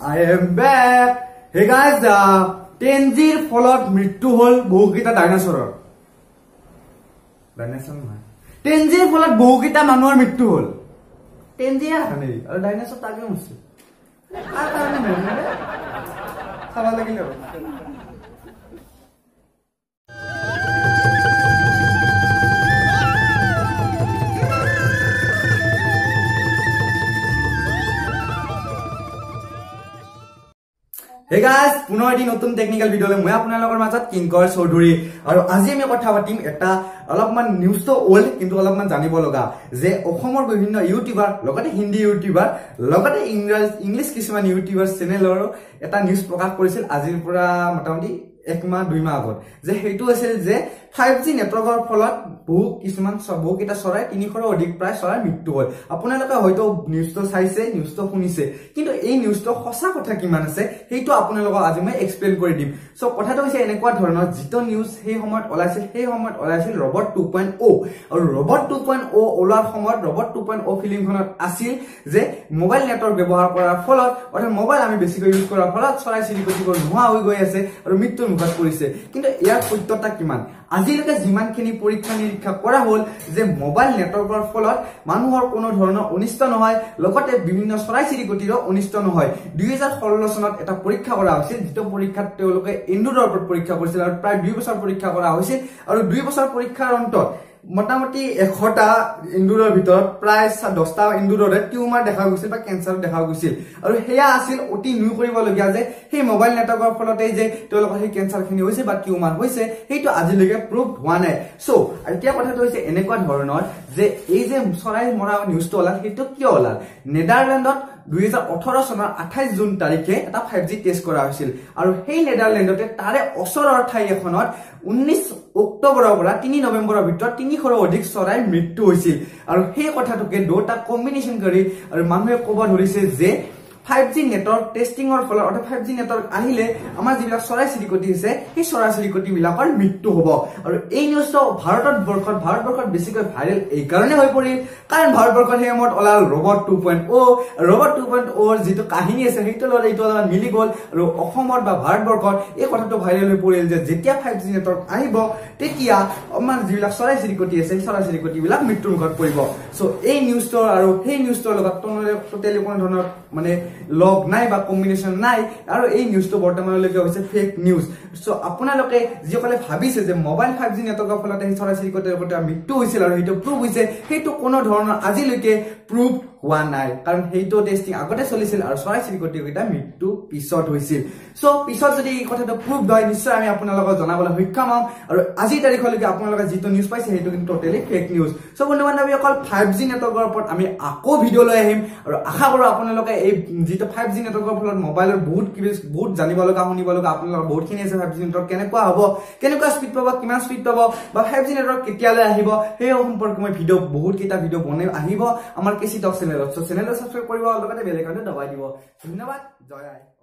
I am back. Hey guys, 10Gৰ ফলত মৃত্যু হল বহুকিটা ডাইনোসৰৰ। ডাইনোসৰ নহয়। 10Gৰ ফলত বহুকিটা মানুহৰ মৃত্যু হল। 10G আনে আৰু ডাইনোসৰ তাকে মৰছে। আৰ কাৰণে মৰলে খাবা লাগিল আৰু। Hey guys, পুনৰ এটি নতুন টেকনিক্যাল ভিডিওলৈ মই আপোনালোকৰ মাজত কিংকৰ চৌধুৰী আৰু আজি আমি কথা পাতিম এটা অলপমান নিউজ তো ওল্ড কিন্তু অলপমান জানিব লগা যে অসমৰ বিভিন্ন ইউটিউবাৰ লগতে হিন্দী ইউটিউবাৰ লগতে ইংলিশ কিছুমান ইউটিউবাৰ চেনেলৰ এটা নিউজ প্ৰকাশ কৰিছিল আজিৰ পৰা মোটামুটি 1 মাহ 2 মাহ আগত যে হেতু আছিল যে 5G নেটৱৰ্কৰ ফলত বহুকিটা চৰাই 300ৰ অধিক প্ৰায় চৰাই মৃত্যু হয়। আপোনালোকে হয়তো নিউজটো চাইছে নিউজটো শুনিছে কিন্তু এই নিউজটো সঁচা কথা কিমান আছে হেতু আপোনালোকক আজি মই এক্সপ্লেইন কৰি দিম। সো কথাটো হৈছে এনেকুৱা ধৰণৰ যিটো নিউজ সেই সময়ত ওলাইছিল ৰবট 2.0 আৰু ৰবট 2.0 ওলাৰ সময়ত ৰবট 2.0 ফিল্মখনত আছিল যে মোবাইল নেটৱৰ্ক ব্যৱহাৰ কৰাৰ ফলত অৰ্থাৎ মোবাইল আমি বেছিকৈ ইউজ কৰাৰ ফলত চৰাই চিৰিকটিবোৰ নোহোৱা হৈ গৈ আছে আৰু মৃত্যুৰ মুখত পৰিছে। কিন্তু ইয়াৰ সত্যতা কিমান আজিলৈকে যিমানখিনি পৰীক্ষা নিৰীক্ষা কৰা হ'ল যে মোবাইল নেটৱৰ্কৰ ফলত মানুহৰ কোনো ধৰণৰ অনিষ্ট নহয় লগতে বিভিন্ন চৰাই চিৰিকটিৰো অনিষ্ট নহয়। 2016 চনত এটা পৰীক্ষা কৰা হৈছিল যিটো পৰীক্ষাত তেওঁলোকে এন্দুৰৰ ওপৰত পৰীক্ষা কৰিছিল আৰু প্ৰায় 2 বছৰ পৰীক্ষা কৰা হৈছিল আৰু 2 বছৰ পৰীক্ষাৰ অন্তত মোটামুটি 100টা এন্দুৰৰ ভিতৰত প্ৰায় 10টা এন্দুৰৰে টিউমাৰ দেখা গৈছিল বা কেন্সাৰ দেখা গৈছিল আৰু হেয়া আছিল অতি নুই কৰিবলগীয়া যে সেই মোবাইল নেটৱৰ্কৰ ফলতে যে তেওঁলোকৰ সেই কেন্সাৰখিনি হৈছে বা টিউমাৰ হৈছে সেইটো আজিলৈকে প্ৰুভ হোৱা নাই। সো এতিয়া কথাটো হৈছে এনেকুৱা ধৰণৰ যে এই যে চৰাই মৰা নিউজটো ওলাল সেইটো কিয় ওলাল নেদাৰলেণ্ডত 2018 চনৰ 28 জুন তাৰিখে এটা 5G টেষ্ট কৰা হৈছিল আৰু সেই নেদাৰলেণ্ডতে তাৰে ওচৰৰ ঠাই এখনত 19 অক্টোবৰৰ পৰা 3 নৱেম্বৰৰ ভিতৰত 300ৰ অধিক চৰাই মৃত্যু হৈছিল আৰু সেই কথাটোকে দুটা কম্বিনেশন কৰি আৰু মানুহে ক'ব ধৰিছে যে 5G নেটৱৰ্ক টেষ্টিংৰ ফলত অৰ্থাৎ 5G নেটৱৰ্ক আহিলে আমাৰ যিবিলাক চৰাই চিৰিকটি আছে সেই চৰাই চিৰিকটি বিলাকৰ মৃত্যু হ'ব আৰু এই নিউজটো ভাৰতবৰ্ষত বেছিকৈ ভাইৰেল এই কাৰণে হৈ পৰিল কাৰণ ভাৰতবৰ্ষত সেই সময়ত ওলাল ৰবট 2.0 যিটো কাহিনী আছে সেইটো লগত এইটো অলপ মিলি গ'ল আৰু অসমত বা ভাৰতবৰ্ষত এই কথাটো ভাইৰেল হৈ পৰিল যে যেতিয়া 5G নেটৱৰ্ক আহিব তেতিয়া আমাৰ যিবিলাক চৰাই চিৰিকটি আছে সেই চৰাই চিৰিকটি বিলাক মৃত্যুৰ মুখত পৰিব। সো এই নিউজটো আৰু সেই নিউজটোৰ লগত টোটেলি কোনো ধৰণৰ মানে লগ নাই বা কম্বিনেশন নাই আৰু এই নিউজটো বৰ্তমানলৈকে হৈছে ফেক নিউজ। সো আপোনালোকে যিসকলে ভাবিছে যে মোবাইল 5G নেটৱৰ্কৰ ফলত এই চৰাই চিৰিকটিৰ মৃত্যু হৈছিল আৰু সেইটো প্ৰুভ হৈছে সেইটো কোনো ধৰণৰ আজিলৈকে প্ৰুভ হোৱা নাই কাৰণ সেইটো টেষ্টিং আগতে চলিছিল আৰু চৰাই চিৰিকটিকেইটা মৃত্যু পিছত হৈছিল। সো পিছত যদি এই কথাটো প্ৰুভ হয় নিশ্চয় আমি আপোনালোকক জনাবলৈ সক্ষম হ'ম আৰু আজিৰ তাৰিখলৈকে আপোনালোকে যিটো নিউজ পাইছে সেইটো কিন্তু টোটেলি ফেক নিউজ। সো বন্ধু বান্ধৱীসকল 5G নেটৱৰ্কৰ ওপৰত আমি আকৌ ভিডিঅ' লৈ আহিম আৰু আশা কৰোঁ আপোনালোকে এই যিটো 5G নেটৱৰ্কৰ ফলত মোবাইলৰ বহুত জানিব লগা শুনিব লগা আপোনালোকৰ বহুতখিনি আছে 5G নেটৱৰ্ক কেনেকুৱা হ'ব কেনেকুৱা স্পীড পাব কিমান স্পীড পাব বা 5G নেটৱৰ্ক কেতিয়ালৈ আহিব সেই সম্পৰ্কে মই বহুতকেইটা ভিডিঅ' বনাই আহিব আমাৰ কেচি টক চেনেলত। সো চেনেলটো সাবস্ক্ৰাইব কৰিব লগতে বেল আইকনটো দবাই দিব। ধন্যবাদ। জয় আই।